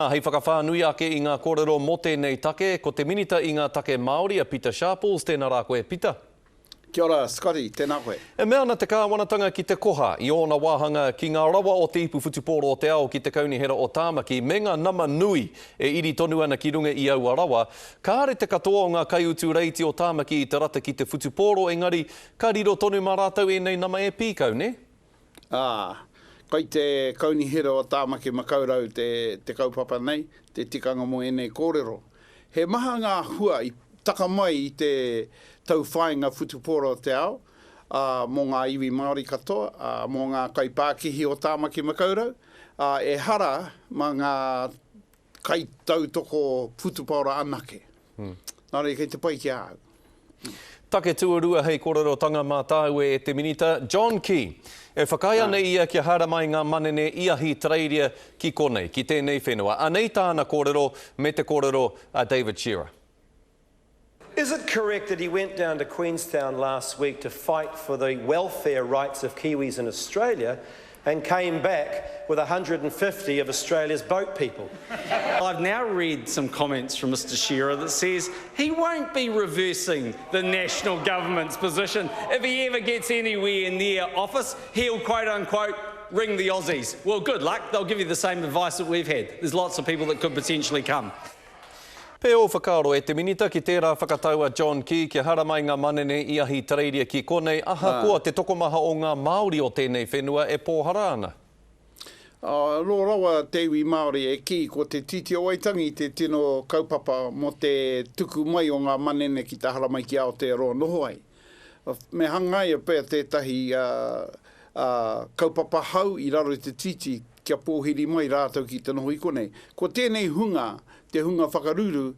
Hei whakawhānui ake i ngā kōrero mō tēnei take, ko te minita i ngā take Māori a Peter Sharples, tēnā rā koe, Peter. Kia ora, Scotty, tēnā koe. E mea ana te kāwanatanga ki te koha i ōna wāhanga ki ngā rawa o te ipu whutupōro o te ao ki te kaunihera o Tāmaki, me ngā nama nui e iri tonu ana ki runga i aua rawa. Kāre te katoa o ngā kaiutu reiti o Tāmaki i te rata ki te whutupōro, engari ka riro tonu mā rātau e nei nama e pīkau, ne? Koi te kaunihera o Tāmaki makaurau te kaupapa nei, te tikanga mo e nei kōrero. He maha ngā hua i taka mai i te tau whainga whutupōro o te ao, mō ngā iwi Māori katoa, mō ngā kaipākihi o Tāmaki makaurau, e hara ma ngā kai tau toko whutupōro anake. Nā rei kei te pai ki au. Take tuarua hei kōrero tanga mā tāue e te minita, John Key. E whakaia nei ia ki hara mai ngā manene ia hi treiria ki konei, ki tēnei whenua. Anei tāna kōrero me te kōrero David Shearer. Is it correct that he went down to Queenstown last week to fight for the welfare rights of Kiwis in Australia and came back with 150 of Australia's boat people? I've now read some comments from Mr Shearer that says he won't be reversing the national government's position. If he ever gets anywhere near office, he'll quote-unquote ring the Aussies. Well, good luck. They'll give you the same advice that we've had. There's lots of people that could potentially come. Pe o whakaaro e te minita ki tērā whakataua John Key, ki hara mai ngā manene ia hi tareiria ki konei, ahakoa te tokomaha o ngā Māori o tēnei whenua e pōhara ana. Lo rawa te iwi Māori e ki ko te titi o waitangi te tino kaupapa mo te tuku mai o ngā manene ki te hara mai ki Aotearoa noho ai. Me hangai a pēr tētahi kaupapa hau i raro i te titi kia pōhiri mai rātau ki te noho i konei. Ko tēnei hunga, te hunga whakaruru,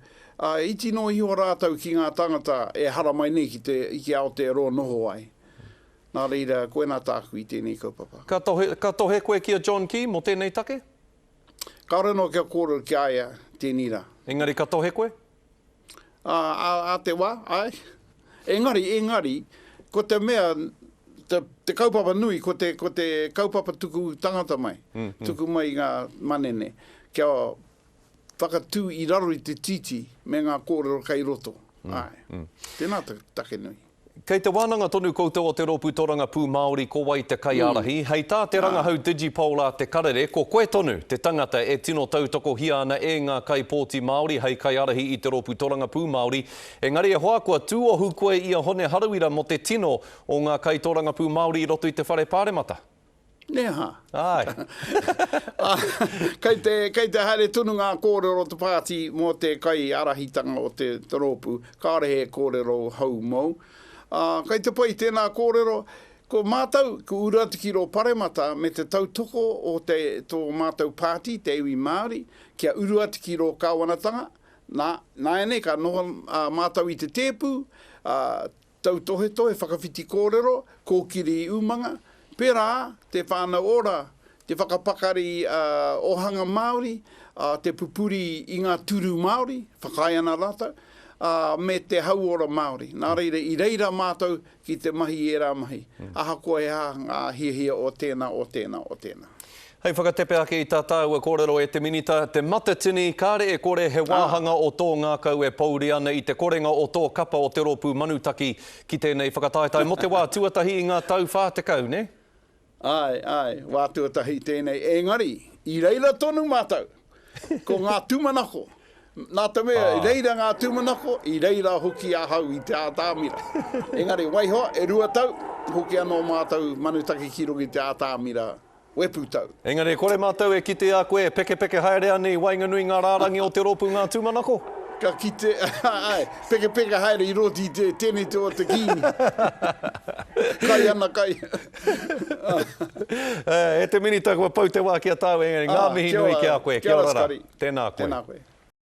iti no iho rātau ki ngā tangata e hara mai nei ki Aotearoa noho ai. Nā reira, koe nā tāku i tēnei kaupapa. Ka tohe koe kia John Key mo tēnei take? Ka reno kia kōrero ki aia tēnei rā. Engari ka tohe koe? A te wā, ai. Engari, ko te mea, te kaupapa nui, ko te kaupapa tuku tangata mai, tuku mai ngā manene, kia whakatū i raro i te titi me ngā kōrero kai roto. Tēnā take nui. Kei te wānanga tonu koutou o te rōpū toranga pū Māori ko wai te kai arahi, hei tā te rangahau Digipol a te karere, ko koe tonu te tangata e tino tautoko hia ana e ngā kai pōti Māori, hei kai arahi i te rōpū toranga pū Māori. Engari e hoa kua tūohu koe ia hone harawira mo te tino o ngā kai toranga pū Māori i roto i te whare pāremata. Neha. Ai. Kei te haere tunu ngā kōrero te pāti mo te kai arahitanga o te rōpū, kārehe kōrero hau mau. Kei te pai tēnā kōrero, ko mātau, ko Uruatikiro Paremata, me te tautoko o tō mātau pāti, te iwi Māori, kia Uruatikiro Kāwanatanga, nā ene ka noha mātau i te tēpū, tau tohe whakawhiti kōrero, kōkiri i umanga, pērā, te whānau ora, te whakapakari ohanga Māori, te pupuri i ngā turu Māori, whakaiana rātau, me te hauora Māori. Nā reira, i reira mātou ki te mahi e rā mahi. Aha koe ngā hia o tēnā. Hei whakatepe ake i tātāua kōrero e te minita, te matatini, kāre e kore he wāhanga o tō ngākau e pauri ana i te korenga o tō kapa o te rōpū manutaki ki tēnei whakataetai. Mo te wā tuatahi i ngā tau whātekau, ne? Ai, wā tuatahi tēnei. Engari, i reira tonu mātou, ko ngā tūmanako. Nā te mea, i reira ngā tūmanako, i reira hoki a hau i te ātāmira. Engari, waihoa, e rua tau, hoki anō mātou manutaki ki rogi te ātāmira, wepu tau. Engari, kore mātou e kite a koe, peke haere ani, wainganui ngā rārangi o te rōpū ngā tūmanako? Ka kite, peke haere i roti tēnei te o te kīni. Kai ana kai. E te minita kua pau te wā kia tāu, engari, ngā mihi nui ki a koe, kia ora. Tēnā koe.